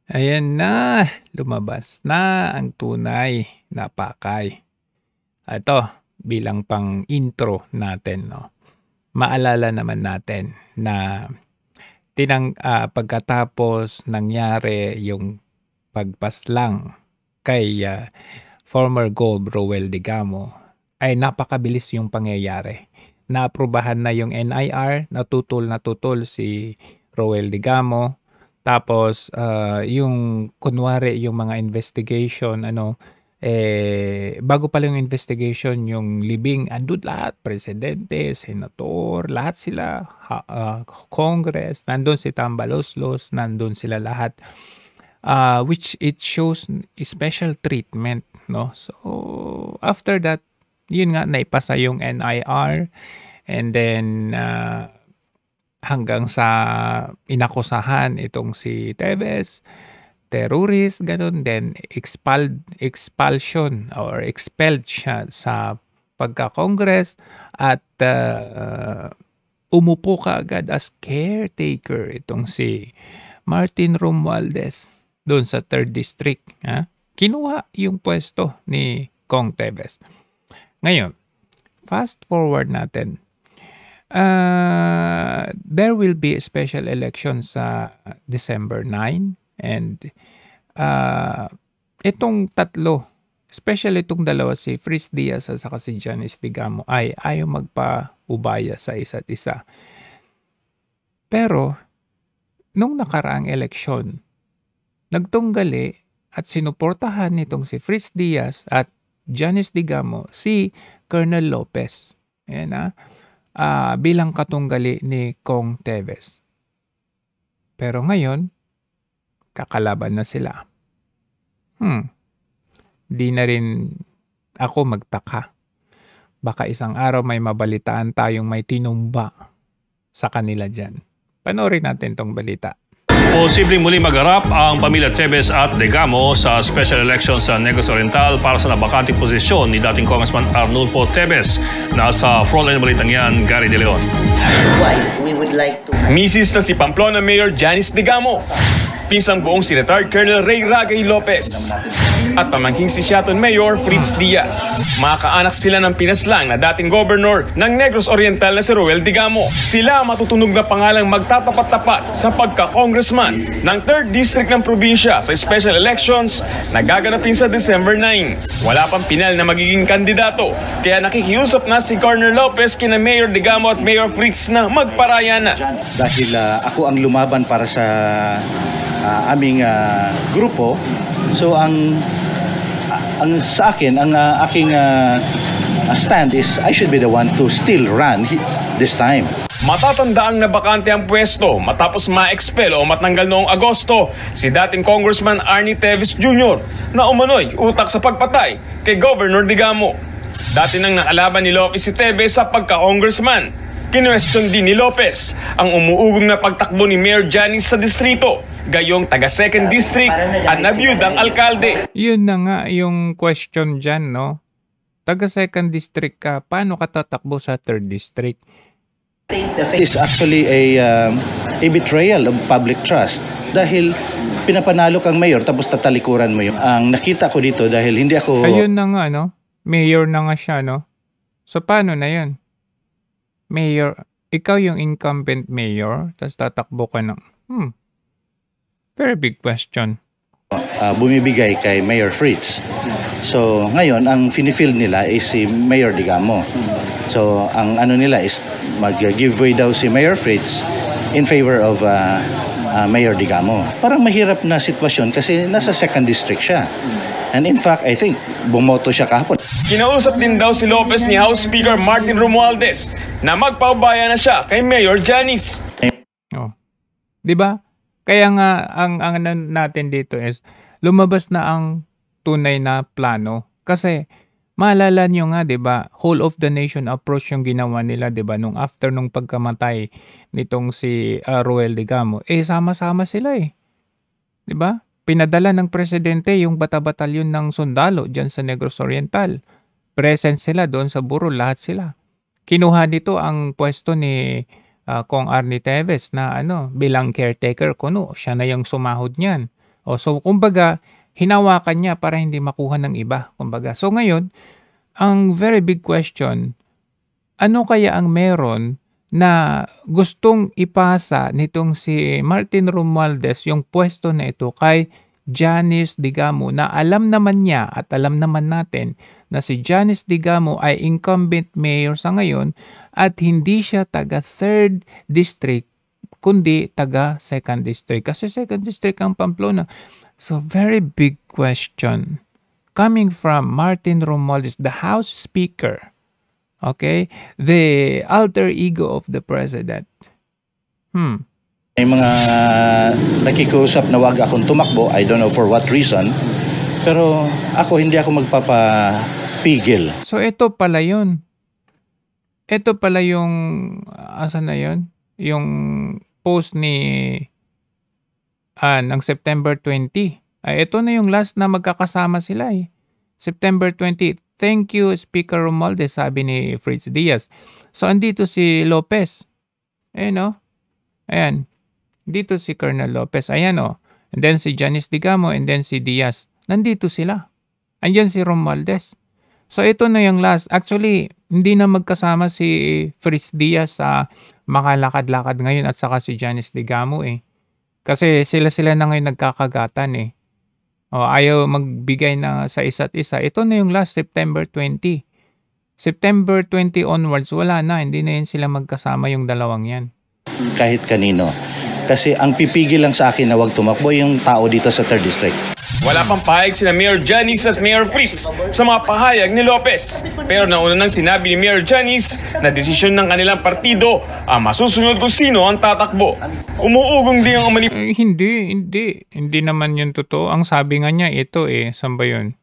Ayan na, lumabas na ang tunay na pakay. Ito, bilang pang-intro natin, no? Maalala naman natin na pagkatapos nangyari yung pagpaslang kay former Gov. Roel Digamo, ay napakabilis yung pangyayari. Naaprubahan na yung NIR, na tutol si Roel Digamo. Tapos yung kunwari yung mga investigation bago pa lang yung investigation, yung libing, andun lahat, presidente, senator, lahat sila, Congress, nandun si Tambaloslos, nandun sila lahat. Which it shows special treatment, no? So after that, yun nga, naipasa yung NIR, and then hanggang sa inakusahan itong si Teves, terrorist, ganun, then expulsion or expelled siya sa pagka-Congress, at umupo ka agad as caretaker itong si Martin Romualdez doon sa 3rd District. Kinuha yung pwesto ni Kong Teves. Ngayon, fast forward natin. There will be a special election sa December 9, and itong tatlo, especially itong dalawa, si Fritz Diaz at saka si Janice Digamo, ay ayaw magpa-ubaya sa isa't isa. Pero nung nakaraang eleksyon, nagtunggali at sinuportahan nitong si Fritz Diaz at Janice Digamo si Colonel Lopez. Ayan, bilang katunggali ni Kong Teves. Pero ngayon, kakalaban na sila. Di na rin ako magtaka. Baka isang araw may mabalitaan tayong may tinumba sa kanila dyan. Panoorin natin tong balita. Posibleng muli magharap ang pamilya Teves at Digamo sa special election sa Negros Oriental para sa nabakanting posisyon ni dating Congressman Arnulfo Teves. Nasa frontline balitang yan, Gary De Leon. We would like to... Misis na si Pamplona Mayor Janice Digamo, pinsang buong si retired Colonel Ray Ragay Lopez, at pamangking si Seattle Mayor Fritz Diaz. Mga kaanak sila ng pinaslang na dating governor ng Negros Oriental na si Roel Digamo. Sila matutunog na pangalang magtatapat-tapat sa pagka-congressman ng 3rd District ng probinsya sa special elections na gaganapin sa December 9. Wala pang pinal na magiging kandidato, kaya nakikiusap na si Colonel Lopez kina Mayor Digamo at Mayor Fritz na magparaya na. Dahil ako ang lumaban para sa aming grupo, so ang sa akin, ang aking stand is I should be the one to still run this time. Matatandaang nabakante ang pwesto matapos ma-expel o matanggal noong Agosto si dating Congressman Arnie Teves Jr. na umano'y utak sa pagpatay kay Governor Digamo. Dati nang nakalaban ni Lopez si Teves sa pagka-congressman. Kinwestiyon din ni Lopez ang umuugong na pagtakbo ni Mayor Janice sa distrito, gayong taga 2nd District at nabiyudang alkalde. Yun na nga yung question dyan, no? Taga 2nd District ka, paano ka tatakbo sa 3rd District? It is actually a betrayal of public trust dahil pinapanalo kang mayor tapos tatalikuran mo yung ang nakita ko dito dahil hindi ako... Ayun na nga, no? Mayor na nga siya, no? So paano na yun? Mayor, ikaw yung incumbent mayor, tapos tatakbo ka ng... Very big question. Bumibigay kay Mayor Fritz. So ngayon, ang finifill nila is si Mayor Digamo. So ang ano nila is mag-give way daw si Mayor Fritz in favor of Mayor Digamo. Parang mahirap na sitwasyon kasi nasa 2nd District siya. And in fact, I think bumoto siya kahapon. Kinausap din daw si Lopez ni House Speaker Martin Romualdez na magpaubaya na siya kay Mayor Janice. Oh. 'Di ba? Kaya nga ang natin dito is lumabas na ang tunay na plano. Kasi maalala niyo nga, 'di ba? Whole of the nation approach yung ginawa nila, 'di ba? Nung after nung pagkamatay nitong si Roel Digamo, sama-sama sila 'Di ba? Pinadala ng presidente yung bata-batalyon ng sundalo dyan sa Negros Oriental. Present sila doon sa burol, lahat sila. Kinuha nito ang pwesto ni Kong Arnie Teves na bilang caretaker kuno. Siya na yung sumahod niyan. So kumbaga, hinawakan niya para hindi makuha ng iba. Kumbaga. So ngayon, ang very big question, ano kaya ang meron na gustong ipasa nitong si Martin Romualdez yung pwesto na ito kay Janice Digamo na alam naman niya at alam naman natin na si Janice Digamo ay incumbent mayor sa ngayon at hindi siya taga 3rd District kundi taga 2nd District kasi 2nd District ang Pamplona. So very big question coming from Martin Romualdez, the House Speaker. Okay? The alter ego of the president. May mga nakikusap na wag akong tumakbo. I don't know for what reason. Pero hindi ako magpapapigil. So ito pala yun. Ito pala yung, asan na yun? Yung post ng September 20. Ito na yung last na magkakasama sila eh. September 20. Thank you, Speaker Romualdez, sabi ni Fritz Diaz. So, andito si Lopez. Ayan. Dito si Colonel Lopez. Ayan o. And then si Janice Digamo and then si Diaz. Nandito sila. Andyan si Romualdez. So, ito na yung last. Actually, hindi na magkasama si Fritz Diaz sa makalakad-lakad ngayon at saka si Janice Digamo eh. Kasi sila na ngayon nagkakagatan eh. Ayaw magbigay na sa isa't isa. Ito na yung last, September 20. September 20 onwards, wala na. Hindi na yun sila magkasama yung dalawang yan. Kahit kanino. Kasi ang pipigil lang sa akin na wag tumakbo yung tao dito sa 3rd District. Wala pang pahayag sina Mayor Janice at Mayor Fritz sa mga pahayag ni Lopez. Pero nauna nang sinabi ni Mayor Janice na desisyon ng kanilang partido ang masusunod kung sino ang tatakbo. Umuugong din ang Hindi naman yun totoo. Ang sabi nga niya, ito saan ba yun?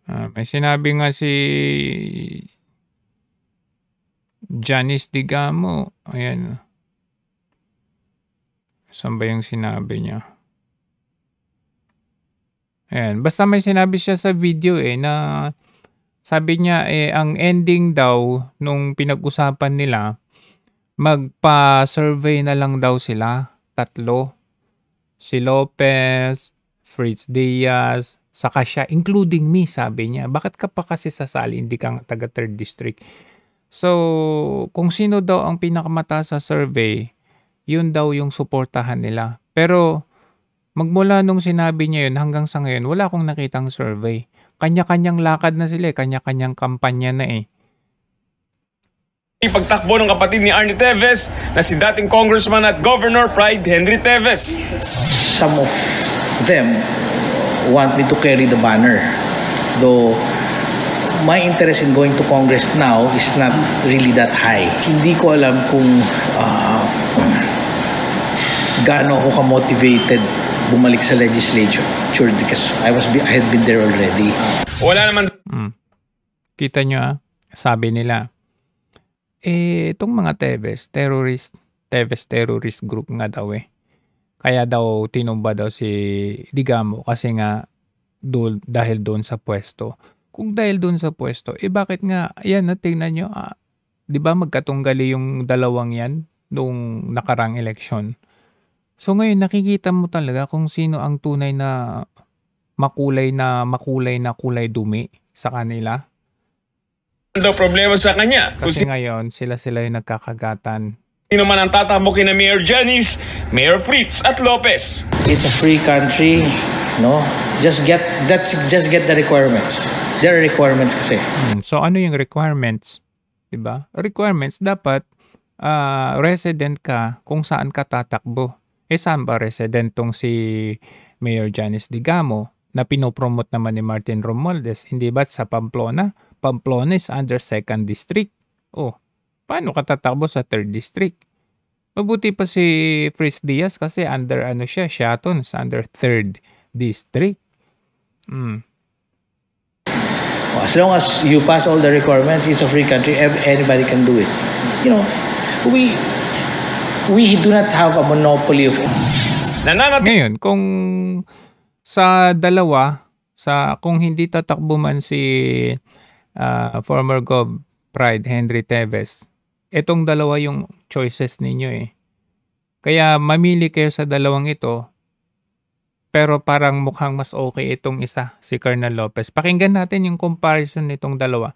May sinabi nga si Janice Digamo. Ayan. Saan ba yung sinabi niya? Ayan. Basta may sinabi siya sa video na sabi niya ang ending daw nung pinag-usapan nila, magpa-survey na lang daw sila. 3. Si Lopez, Fritz Diaz, saka siya, including me, sabi niya. Bakit ka pa kasi sasali? Hindi ka taga 3rd District. So, kung sino daw ang pinakamataas sa survey, yun daw yung suportahan nila. Pero, magmula nung sinabi niya yun hanggang sa ngayon, wala akong nakitang survey. Kanya-kanyang lakad na sila, kanya-kanyang kampanya na Ipagtakbo ng kapatid ni Arnie Teves na si dating Congressman at Governor Pride Henry Teves. Some of them want me to carry the banner. Though my interest in going to Congress now is not really that high. Hindi ko alam kung gaano ako ka-motivated bumalik sa legislature. Sure, because I had been there already. Wala naman. Kita nyo sabi nila, itong mga Teves terrorist group nga daw Kaya daw tinumba daw si Digamo kasi nga dahil doon sa pwesto. Kung dahil doon sa pwesto, bakit nga, ayan tingnan nyo, di ba magkatunggali yung dalawang yan nung nakarang eleksyon. So ngayon nakikita mo talaga kung sino ang tunay na makulay dumi sa kanila. Ano problema sa kanya? Kasi ngayon sila yung nagkakagatan. Sino man ang tatakbo kina Mayor Janice, Mayor Fritz at Lopez. It's a free country, no? Just get the requirements. There are requirements kasi. So ano yung requirements? 'Di ba? Requirements dapat resident ka kung saan ka tatakbo. Saan ba resident tong si Mayor Janice Digamo na pinopromote naman ni Martin Romualdez? Hindi ba sa Pamplona? Pamplona is under 2nd District. Paano ka tatakbo sa 3rd District? Mabuti pa si Fritz Diaz kasi under Shatons, under 3rd District. As long as you pass all the requirements, it's a free country. Anybody can do it. You know, we do not have a monopoly of. Ngayon, kung sa dalawa, kung hindi tatakbo man si former Gov. Pride Henry Teves, itong dalawa yung choices ninyo Kaya mamili kayo sa dalawang ito Pero parang mukhang mas okay itong isa, si Colonel Lopez. Pakinggan natin yung comparison nitong dalawa.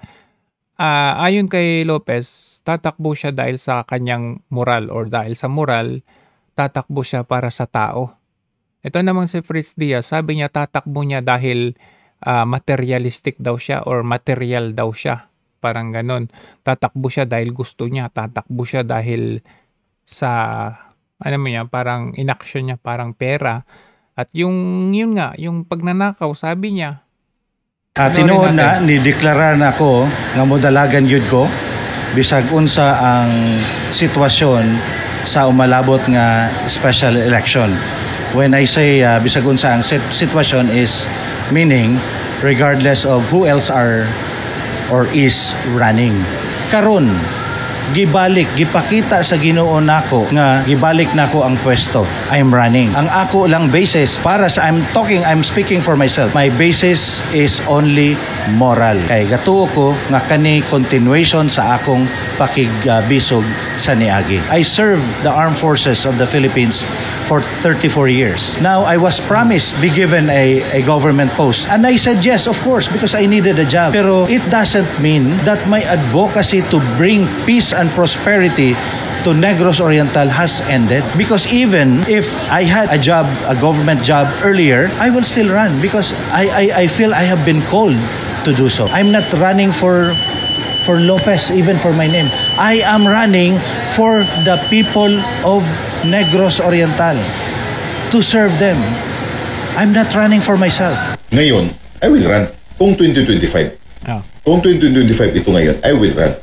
Ayon kay Lopez, tatakbo siya dahil sa kanyang moral or dahil sa moral, tatakbo siya para sa tao. Ito namang si Fritz Diaz, sabi niya tatakbo niya dahil materialistic daw siya or material daw siya. Parang ganon. Tatakbo siya dahil gusto niya. Tatakbo siya dahil sa, ano mo niya, parang inaction niya, parang pera. At yun nga, yung pagnanakaw, sabi niya. Tinuod na, ni-deklara na ko nga modalagan yun ko bisag unsa ang sitwasyon sa umalabot nga special election. When I say bisag unsa ang sitwasyon is meaning regardless of who else are or is running. Karon gibalik, gipakita sa Ginoo nako nga gibalik nako ang pwesto. I'm running. Ang ako lang basis para sa I'm speaking for myself. My basis is only moral. Kay gatuo ko nga kani continuation sa akong pakigbisog sa niagi. I served the armed forces of the Philippines for 34 years. Now, I was promised be given a government post. And I said yes, of course, because I needed a job. Pero it doesn't mean that my advocacy to bring peace and prosperity to Negros Oriental has ended. Because even if I had a job, a government job earlier, I will still run because I feel I have been called to do so. I'm not running for Lopez, even for my name. I am running for the people of Negros Oriental to serve them. I'm not running for myself. Ngayon, I will run. Kung 2025. Kung 2025 ito ngayon, I will run.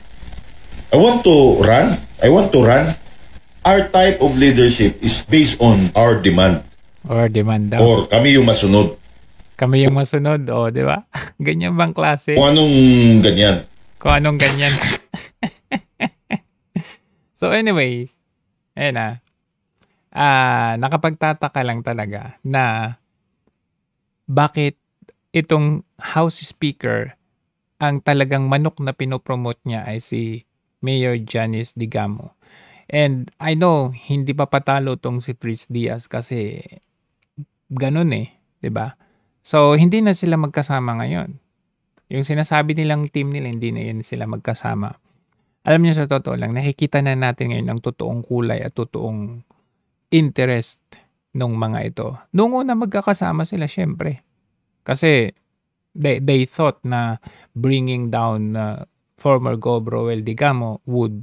I want to run. Our type of leadership is based on our demand. Or demand daw. Or kami yung masunod. Kami yung masunod, di ba? Ganyan bang klase? Kung anong ganyan. Kung anong ganyan. So anyways, ayun nakapagtataka lang talaga na bakit itong House Speaker ang talagang manok na pinopromote niya ay si Mayor Janice Digamo. And I know, hindi pa patalo tong si Fritz Diaz kasi ganun 'di ba? So hindi na sila magkasama ngayon. Yung sinasabi nilang team nila, hindi na yun sila magkasama. Alam niyo, sa totoo lang, nakikita na natin ngayon ang totoong kulay at totoong interest ng mga ito. Noong una magkakasama sila, syempre. Kasi they thought na bringing down former Gov. Roel Digamo would,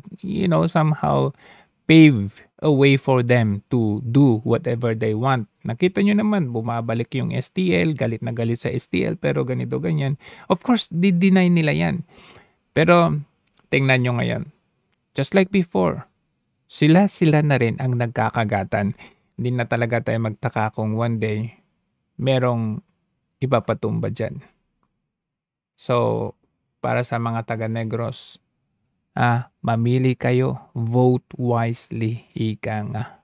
somehow pave a way for them to do whatever they want. Nakita nyo naman, bumabalik yung STL, galit na galit sa STL, pero ganito, ganyan. Of course, di-deny nila yan. Pero, tingnan nyo ngayon. Just like before, sila na rin ang nagkakagatan. Hindi na talaga tayo magtaka kung one day, merong ipapatumba dyan. So, para sa mga taga-Negros, mamili kayo, vote wisely, ika nga.